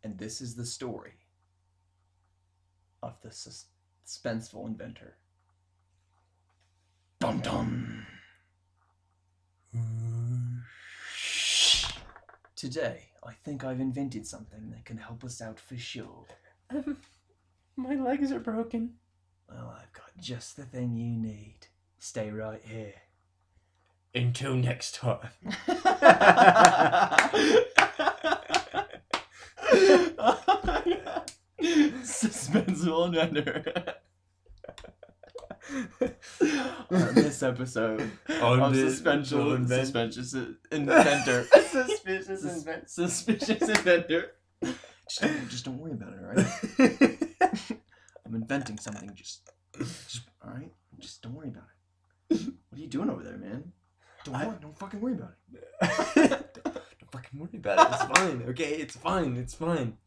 And this is the story of the suspenseful inventor. Dum dum. Today, I think I've invented something that can help us out for sure. My legs are broken. Well, I've got just the thing you need. Stay right here. Until next time. Suspenseful inventor. On this episode of Suspicious Inventor. Suspicious Inventor. Just don't worry about it, alright? I'm inventing something, just alright? Just don't worry about it. What are you doing over there, man? Don't fucking worry about it. Don't fucking worry about it. It's fine, okay? It's fine. It's fine.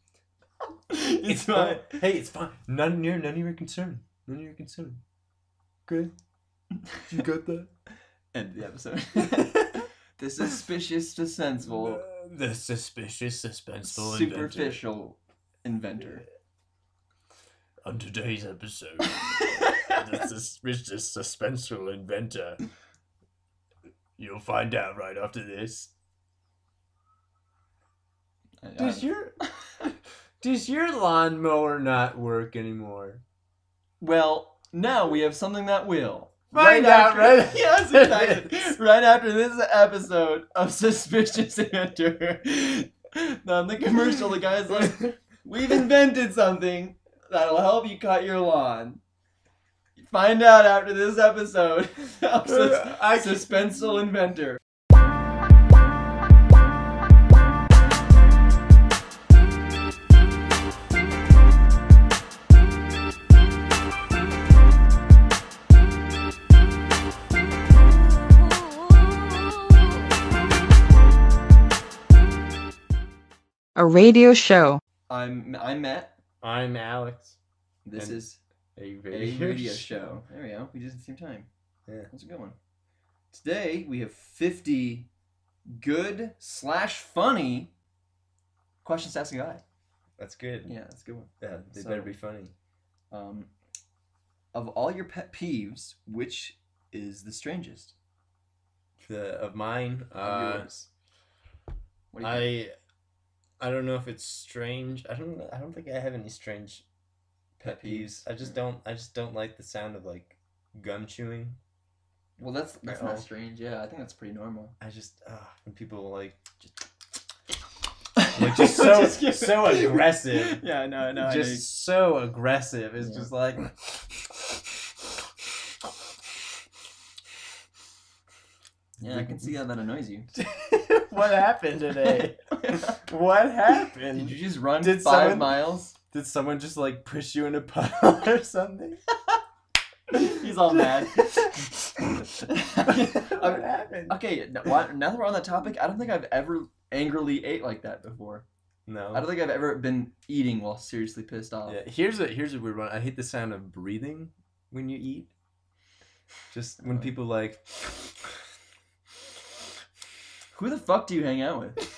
It's fine. Hey, it's fine. None of your concern. None of your concern. Okay? You got that? End of the episode. The suspicious, suspenseful, The suspicious, suspenseful superficial inventor. On today's episode, the suspicious, suspenseful inventor. You'll find out right after this. Does your lawnmower not work anymore? Well, now we have something that will. Yes, exactly. Right after this episode of Suspicious Inventor. Now in the commercial, the guy's like, "We've invented something that'll help you cut your lawn." Find out after this episode of Suspenseful Inventor. A radio show. I'm Matt. I'm Alex. This is a radio show. There we go. We did it at the same time. Yeah. How's it going? Today we have 50 good/funny questions to ask a guy. That's good. Yeah, that's a good one. Yeah, they better be funny. Of all your pet peeves, which is the strangest? Of mine, Of yours. What do you think? I don't know if it's strange. I don't think I have any strange pet peeves. I just don't like the sound of like gum chewing. Well, that's at not all. strange. Yeah, I think that's pretty normal. I just when people like just so aggressive. Yeah, I know. Just so aggressive. It's Yeah. just like Yeah, I can see how that annoys you. what happened today? What happened? Did you just run Did 5 someone- miles? Did someone just like push you in a puddle or something? He's all mad. What happened? Okay, now that we're on that topic, I don't think I've ever angrily ate like that before. No. I don't think I've ever been eating while seriously pissed off. Yeah, here's a weird one. I hate the sound of breathing when you eat. Just when people like. Who the fuck do you hang out with?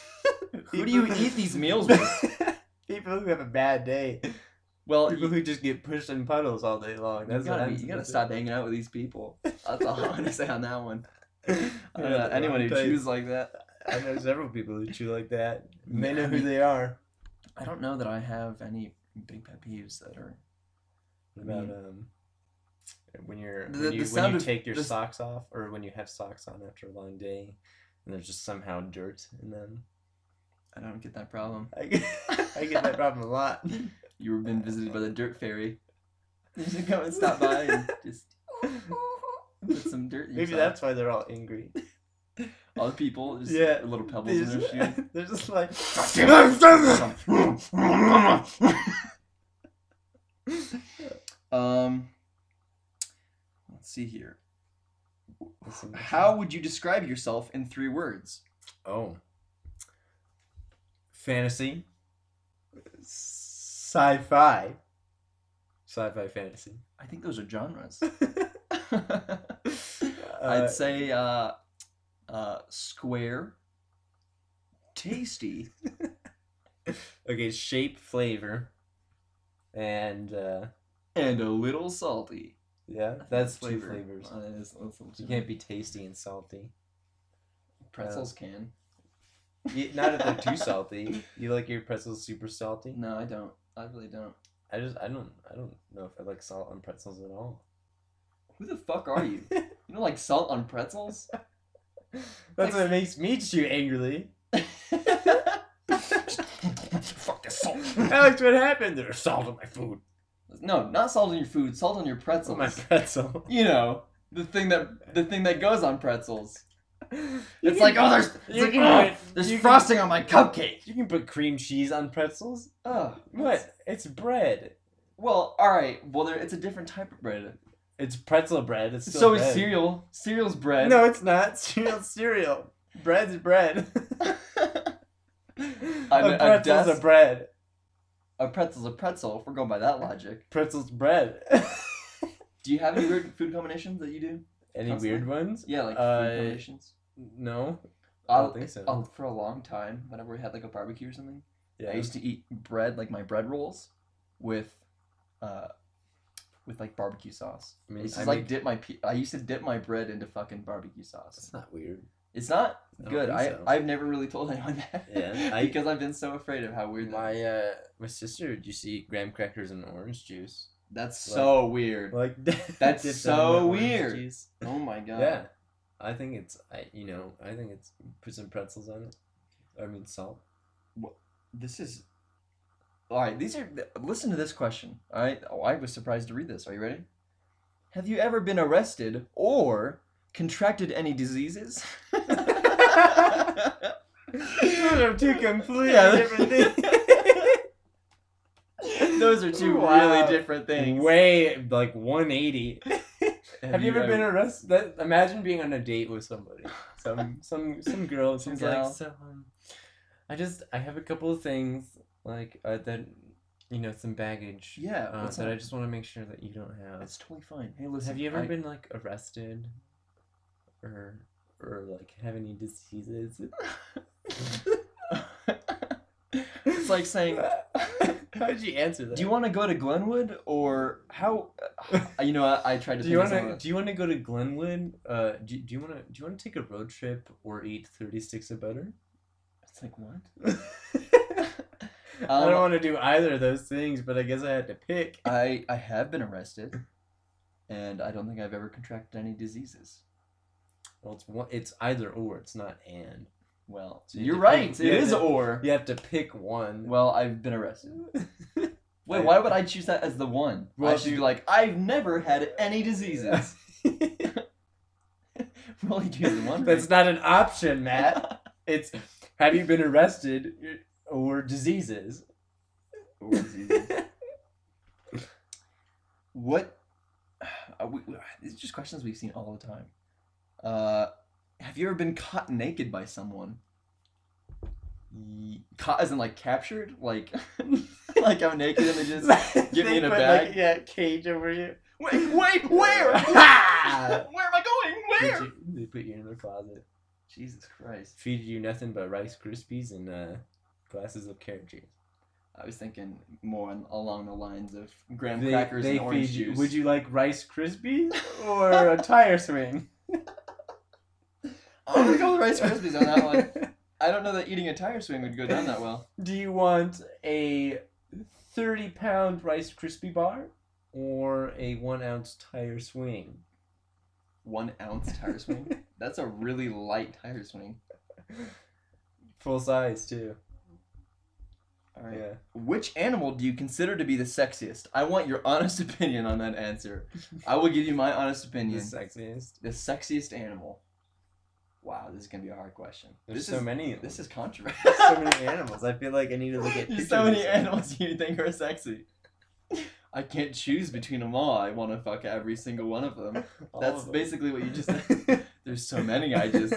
Who do you eat these meals with? People who have a bad day. Well, People who just get pushed in puddles all day long. That's what you gotta stop hanging out with these people. That's all I'm gonna say on that one. I don't know Yeah, anyone who right. chews like that. I know several people who chew like that. They know who they are. I don't know that I have any big pet peeves that are. What about when The you sound of take your the- socks off, or when you have socks on after a long day, and there's just somehow dirt in them. I don't get that problem. I get that problem a lot. You were been visited by the dirt fairy. You should come and stop by and just put some dirt in your Maybe sock. that's why they're all angry. All the people, just Yeah. little pebbles in their shoe. They're just like. Let's see here. How would you describe yourself in 3 words? Oh. Fantasy. Sci-fi. Sci-fi fantasy. I think those are genres. Uh, I'd say square, tasty, Okay, shape, flavor, and a little salty. yeah, that's two Flavor. flavors. That's a little You too can't be tasty and salty. Pretzels can. Not if they're too salty. You like your pretzels super salty? No, I don't. I really don't. I don't know if I like salt on pretzels at all. Who the fuck are you? You don't like salt on pretzels? That's what makes me chew angrily. Fuck this salt. Alex, what happened? There's salt on my food. No, not salt on your food. Salt on your pretzels. My pretzel. You know, the thing that goes on pretzels. It's like, oh, there's frosting on my cupcake. You can put cream cheese on pretzels. Oh, What? It's bread. well, all right. Well, it's a different type of bread. It's pretzel bread. It's still So bread. is cereal. Cereal's bread. No, it's not. Cereal's cereal. Bread's bread. A pretzel's a bread. A pretzel's a pretzel. If we're going by that logic. Pretzel's bread. Do you have any weird food combinations that you do? Any Constantly? weird ones? Yeah, like food combinations. No. I don't think so. For a long time, whenever we had like a barbecue or something, Yeah. I used to eat bread, like my bread rolls, with like barbecue sauce. I mean, It's just I used to dip my bread into fucking barbecue sauce. That's not weird. It's not I don't good. think so. I've never really told anyone that. Yeah, because I've been so afraid of how weird that is. My sister, did you see graham crackers and orange juice? That's so weird. Like That's dipped so in the orange weird. juice. Oh my god. Yeah, I think it's put some pretzels on it. I mean salt. This is all right. Listen to this question. All right. Oh, I was surprised to read this. Are you ready? Have you ever been arrested or contracted any diseases? Those are two completely Yeah. different things. Those are two Wow. really different things. Way like 180. Have you ever been arrested? Imagine being on a date with somebody. Some girl. Some She's gal. like, so I have a couple of things like that, some baggage. Yeah. What's that up? I just want to make sure that you don't have. It's totally fine. Hey, listen. Have you ever been like arrested, or like have any diseases? It's like saying, How'd you answer that? do you want to go to Glenwood or how? I tried to. Do you want to go to Glenwood? Do you want to take a road trip or eat 30 sticks of butter? It's like what? I don't want to do either of those things, but I guess I had to pick. I have been arrested, and I don't think I've ever contracted any diseases. Well, it's either or. It's not and. Well, So you you're have to right. pick- It is or. You have to pick one. Well, I've been arrested. Wait, why would I choose that as the one? Well, I should be like, I've never had any diseases. Really choose the one. That's not an option, Matt. It's have you been arrested or diseases? Or diseases. What? These are just questions we've seen all the time. Have you ever been caught naked by someone? Caught as in like captured? Like like I'm naked and they just get me in a bag? Cage over you. Wait, where? Where am I going? Where? They put you in the closet. Jesus Christ. Feed you nothing but Rice Krispies and glasses of carrot juice. I was thinking more along the lines of graham crackers and orange juice. Would you like Rice Krispies or a tire swing? I'm gonna go with Rice Krispies on that one. I don't know that eating a tire swing would go down that well. Do you want a 30-pound Rice Krispie bar or a 1-ounce tire swing? 1 ounce tire swing? That's a really light tire swing. Full size too. Alright. Yeah. Which animal do you consider to be the sexiest? I want your honest opinion on that answer. I will give you my honest opinion. The sexiest. The sexiest animal. Wow, this is gonna be a hard question. There's so many of them. This is controversial. There's so many animals. I feel like I need to look at There's pictures so many of some. animals you think are sexy. I can't choose between them all. I want to fuck every single one of them. All That's of them. basically what you just said. There's so many. I just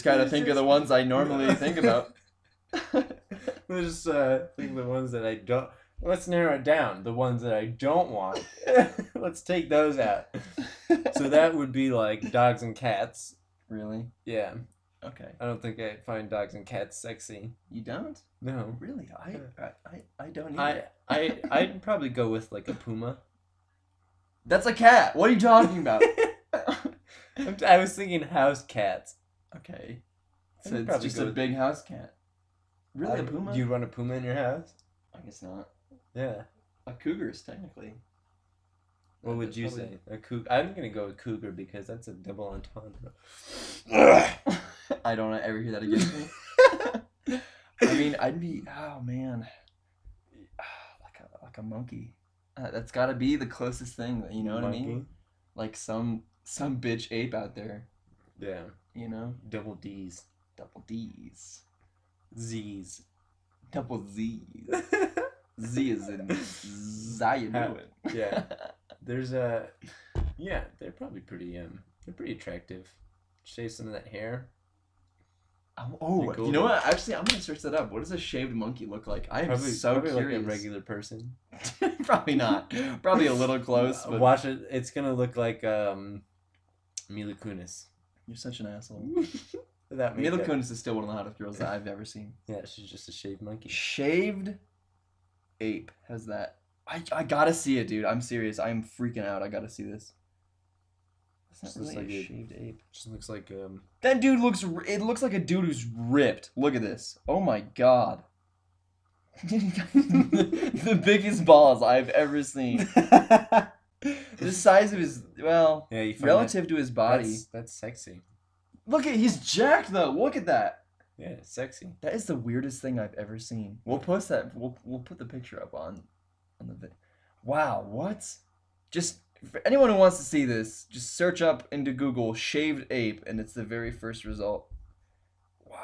kind of think of the ones I normally think about. Let's just think the ones that I don't. Let's narrow it down. The ones that I don't want. Let's take those out. So that would be like dogs and cats. Really? Yeah. Okay. I don't think I find dogs and cats sexy. You don't? No. Really? I don't either. I'd probably go with like a puma. That's a cat. What are you talking about? I was thinking house cats. Okay. I'd So it's probably just go a with- big house cat. Really, a puma? Do you want a puma in your house? I guess not. Yeah. A cougar's technically. What would you Probably- say? A cougar? I'm gonna go with cougar because that's a double entendre. I don't ever hear that against me. I mean, I'd be. Oh man. Like a monkey. That's got to be the closest thing. You know what I mean? Like some bitch ape out there. Yeah. You know. Double D's. Double D's. Z's. Double Z's. Z is in Zion. Yeah. There's a. Yeah, they're probably pretty. They're pretty attractive. Shave some of that hair. Oh, you know what? Actually, I'm gonna search that up. What does a shaved monkey look like? I am Probably, so probably curious. like a regular person. Probably not. Probably a little close. But Watch it. It's gonna look like Mila Kunis. you're such an asshole. That Mila makeup. Kunis is still one of the hottest girls that I've ever seen. Yeah, she's just a shaved monkey. Shaved ape has that. I gotta see it, dude. I'm serious. I'm freaking out. I gotta see this. That's Just not looks really like a shaved ape. Just looks like That dude looks. It looks like a dude who's ripped. Look at this. Oh my god. The biggest balls I've ever seen. The size of his, well, yeah, you find relative to his body. That's sexy. Look at, he's jacked though. Look at that. Yeah, it's sexy. That is the weirdest thing I've ever seen. We'll post that. We'll put the picture up on the vid. Wow, what? Just for anyone who wants to see this, just search up into Google shaved ape, and it's the very first result. Wow,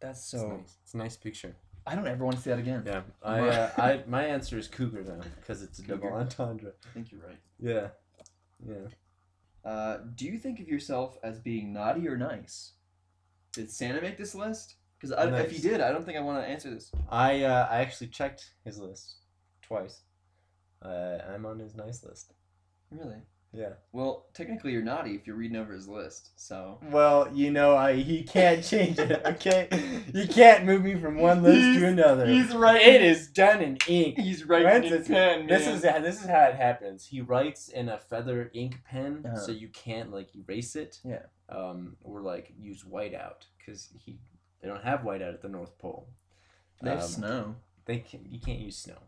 that's It's so. nice. It's a nice picture. I don't ever want to see that again. Yeah, my answer is cougar though, because it's a double Cougar. entendre. I think you're right. Yeah, yeah. Do you think of yourself as being naughty or nice? Did Santa make this list? Because if he Nice. did, I don't think I want to answer this. I actually checked his list twice. I'm on his nice list. Really? Yeah. Well, technically you're naughty if you're reading over his list, so... Well, you know, he can't change it, okay? You can't move me from one list to another. right. It is done in ink. He's writing in pen, This is how it happens. He writes in a feather ink pen, Uh-huh. so you can't like erase it. Yeah. Or like use whiteout because they don't have whiteout at the North Pole. They have snow. You can't use snow.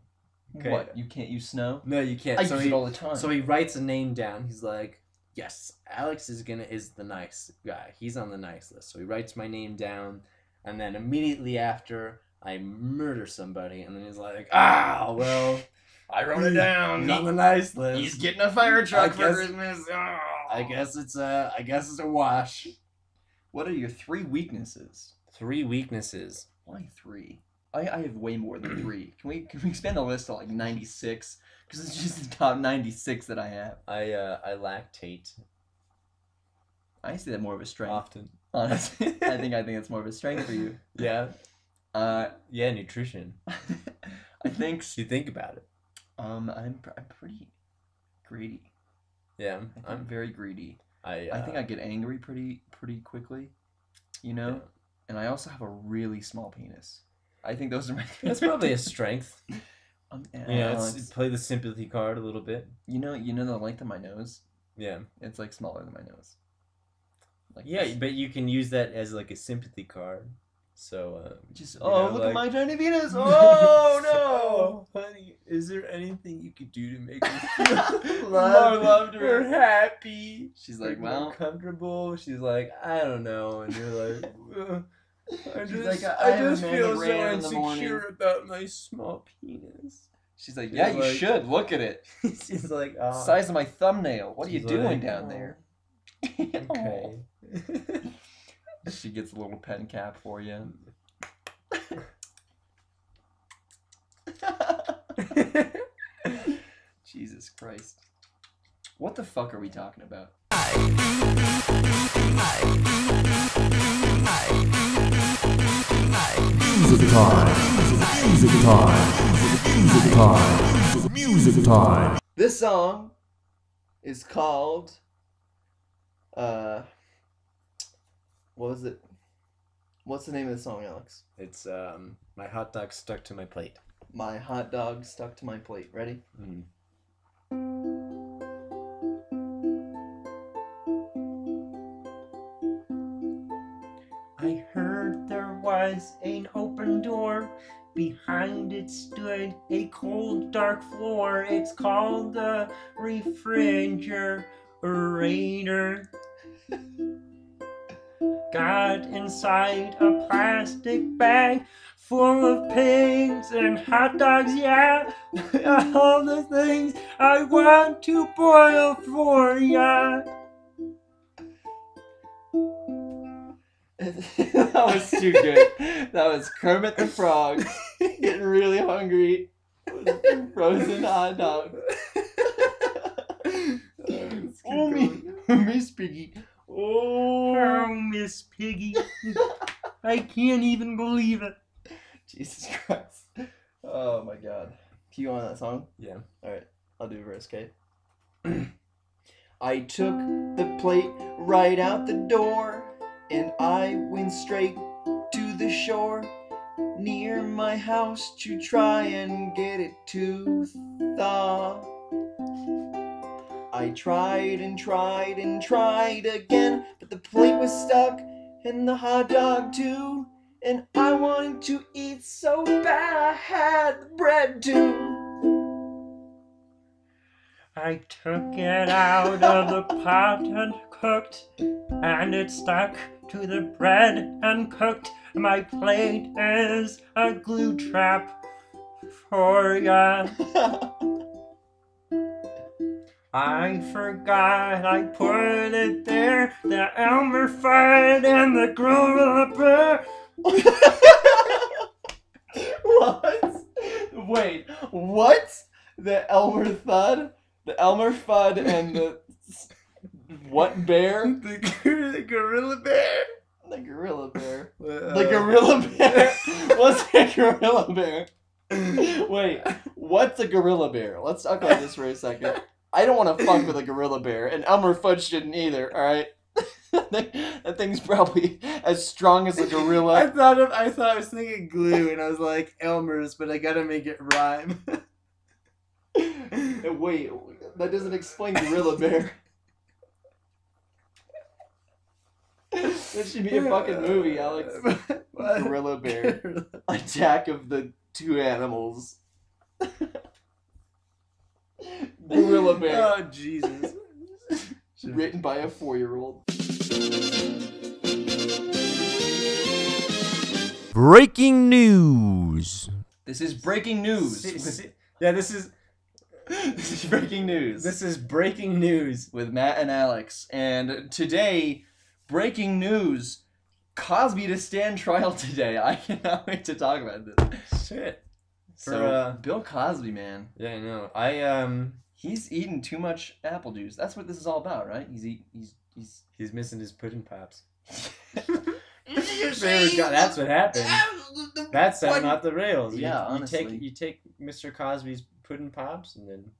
Okay. What? You can't use snow? No, you can't. I so use he, it all the time. So he writes a name down. He's like, yes, Alex is the nice guy. He's on the nice list. So he writes my name down, and then immediately after, I murder somebody, and then he's like, well, I wrote it down. He's on the nice list. He's getting a fire truck for guess- Christmas. Oh. I guess it's a wash. What are your 3 weaknesses? 3 weaknesses. Why 3? I have way more than 3. Can we expand the list to like 96? Because it's just the top 96 that I have. I lactate I see that more of a strength. often. Honestly, I think it's more of a strength for you. Yeah. Uh, Yeah, nutrition. I think You think about it. I'm pretty greedy. Yeah. I think I'm very greedy. I I think I get angry pretty quickly, you know. Yeah. And I also have a really small penis. I think those are my. That's probably a strength. Yeah, it's- play the sympathy card a little bit. you know the length of my nose. Yeah. It's like smaller than my nose. Like Yeah, this. but you can use that as like a sympathy card. So, Just you oh know, look like- at my tiny penis! Oh no! honey, is there anything you could do to make me More loved or her. happy? She's like, more well, comfortable. She's like, I don't know, and you're like, She's like, I have just a feel so mammogram in the morning. insecure about my small penis. she's like, She's yeah, you like- should look at it. She's like, oh, Size of my thumbnail. What are you She's doing like, down "Oh." there? okay. She gets a little pen cap for you. Jesus Christ. What the fuck are we talking about? Music time. Music time. Music time. Music time. This song is called what was it? What's the name of the song, Alex? It's My Hot Dog Stuck to My Plate. My hot dog stuck to my plate. Ready? Mm. I heard there was an open door. Behind it stood a cold, dark floor. It's called the refrigerator. Got inside a plastic bag full of pigs and hot dogs, yeah. All the things I want to boil for ya. That was too good. That was Kermit the Frog getting really hungry with a frozen hot dog. Oh, Miss Piggy. Oh, Miss Piggy. I can't even believe it. Jesus Christ. Oh my God. Can you go on that song? Yeah. Alright, I'll do verse, okay? I took the plate right out the door, and I went straight to the shore near my house to try and get it to thaw. I tried and tried and tried again, but the plate was stuck and the hot dog too. And I wanted to eat so bad I had the bread too. I took it out of the pot and cooked, and it stuck to the bread and cooked. My plate is a glue trap for ya. I forgot I put it there, the Elmer Fudd and the Gorilla Bear. What? Wait, what? The Elmer Fudd? The Elmer Fudd and the... What bear? The Gorilla Bear? The Gorilla Bear. The Gorilla Bear? What's a Gorilla Bear? Wait, what's a Gorilla Bear? Let's talk about this for a second. I don't want to fuck with a gorilla bear, and Elmer Fudd shouldn't either, alright? That thing's probably as strong as a gorilla. I thought I was thinking glue, and I was like, Elmer's, but I gotta make it rhyme. Wait, that doesn't explain Gorilla Bear. That should be a fucking movie, Alex. What? Gorilla Bear. Attack of the Two Animals. Gorilla Bear. Oh, Jesus. Written by a 4-year-old. Breaking news. This is breaking news. Yeah, this is breaking news. This is breaking news with Matt and Alex. And today, breaking news. Cosby to stand trial today. I cannot wait to talk about this. Shit. So, Bill Cosby, man. Yeah, I know. He's eating too much apple juice. That's what this is all about, right? He's missing his pudding pops. That's That's what happened. That's set him off the rails. Yeah, honestly. You take Mr. Cosby's pudding pops, and then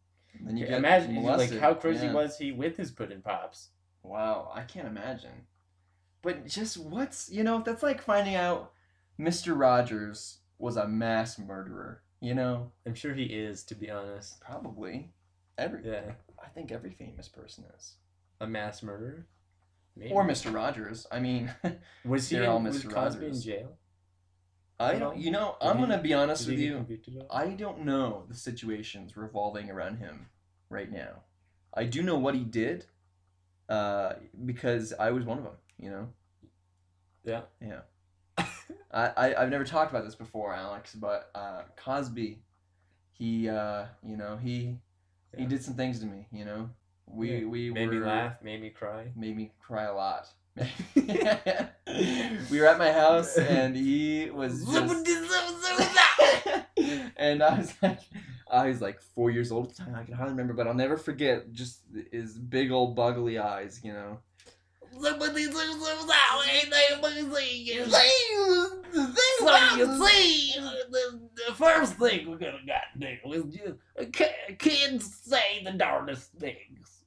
you imagine molested. like how crazy was he with his pudding pops? Wow, I can't imagine. But just that's like finding out Mr. Rogers was a mass murderer. You know? I'm sure he is, to be honest. Probably. Yeah. I think every famous person is. A mass murderer? Maybe. Or Mr. Rogers. I mean, was Mr. Cosby Rogers in jail? I don't. You know, I'm gonna be honest with you. Convicted of? I don't know the situations revolving around him right now. I do know what he did, because I was one of them. You know. Yeah. Yeah. I've never talked about this before, Alex, but Cosby, he did some things to me. You know. We made me laugh, made me cry. Made me cry a lot. We were at my house and he was just and I was like 4 years old at the time. I can hardly remember, but I'll never forget just his big old buggly eyes, you know. The first thing we could have got to do was just kids say the darndest things.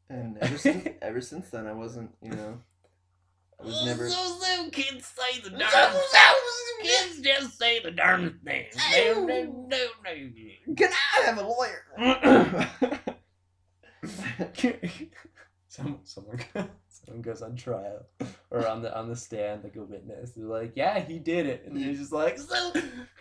And ever since then, I wasn't, It was never. Kids say the darn Kids just say the darn thing. Can I have a lawyer? Someone goes on trial or on the stand like a witness. They're like, yeah, he did it, and he's just like,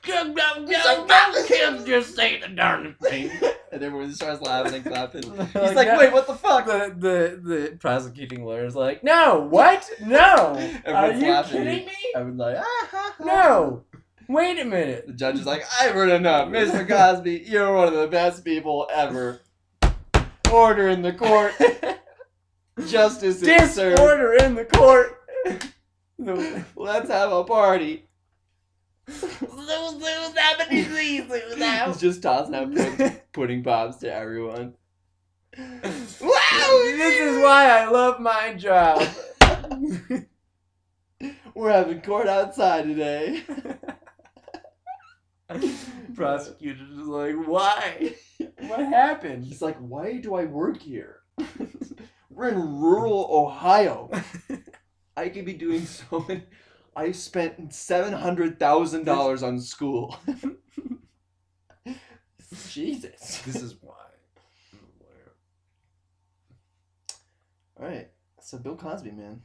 kids just say the darn thing. And everyone starts laughing and clapping. He's Like, like, no. wait, what the fuck? The prosecuting lawyer's like, no, what? No, are Everyone's you laughing. kidding me? I was like, ah, ha, ha. No, wait a minute. The judge is like, I've heard enough. Mr. Cosby, you're one of the best people ever. Order in the court. Justice is served. Disorder in the court. Let's have a party. He's just tossing out pudding pops to everyone. This is why I love my job. We're having court outside today. Prosecutor's just like, why? What happened? He's like, why do I work here? We're in rural Ohio. I could be doing so many. I spent $700,000 on school. Jesus. This is why. All right. So Bill Cosby, man.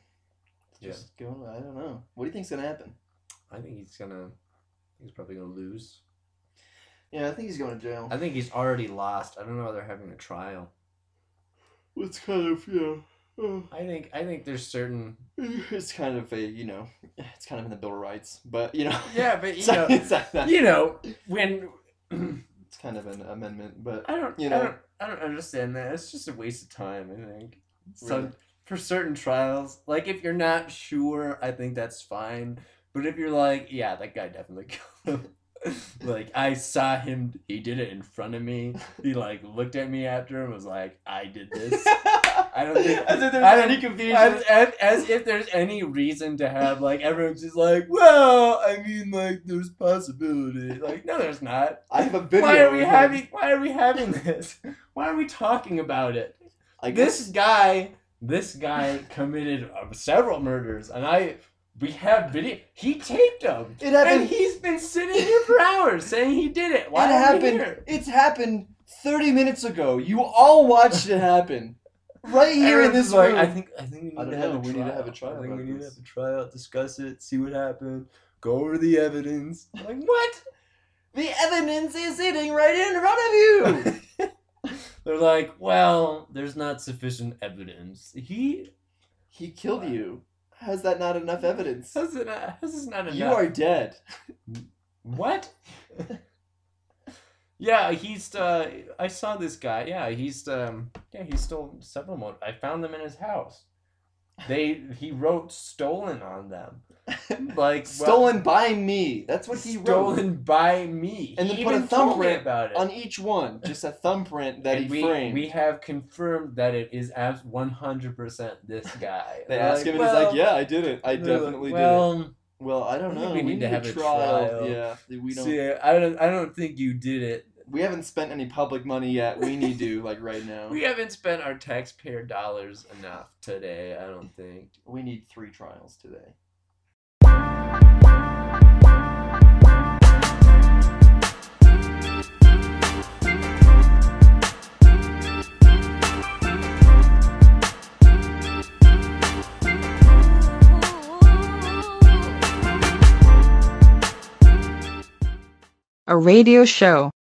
Just going. I don't know. What do you think's gonna happen? I think he's probably gonna lose. Yeah, I think he's going to jail. I think he's already lost. I don't know why they're having a trial. It's kind of, I think there's certain. It's kind of it's kind of in the Bill of Rights, but Yeah, but it's like that. When It's kind of an amendment, but I don't understand that. It's just a waste of time, I think. Really? For certain trials, like if you're not sure, I think that's fine. But if you're like, yeah, that guy definitely killed him. Like I saw him, he did it in front of me. He like looked at me after and was like, I did this. I don't think as if there's any confusion. As if there's any reason to have like everyone's just like, well, I mean like there's possibility. Like no, there's not. I have a video. Why are we having this? Why are we talking about it? This guy committed several murders, and we have video. He taped them. It happened. And he's been sitting here for hours saying he did it. Why it are we happened. here? It's happened 30 minutes ago. You all watched it happen. Right here in this room. I think we need I don't to know. have a We trial. need to have a trial I think about we need to this. have a trial, discuss it, see what happened, go over the evidence. Like what? The evidence is sitting right in front of you. They're like, well, there's not sufficient evidence. He killed you. How's that not enough evidence? how's this not enough? You are dead. What? Yeah, I saw this guy. Yeah, he stole several more. I found them in his house. He wrote stolen on them. Like Stolen by me. That's what he wrote. Stolen by me. And then He put a even told me thumbprint about it. on each one. Just a thumbprint that And he framed. we have confirmed that it is 100% this guy. They They're ask like, him, and he's like, "Yeah, I did it. I they're like, definitely did it." well, Well, I don't I think know. we need to have a trial. trial. Yeah, we don't. see, I don't think you did it. We haven't spent any public money yet. We need to, like, right now. We haven't spent our taxpayer dollars enough today, I don't think. We need 3 trials today. A radio show.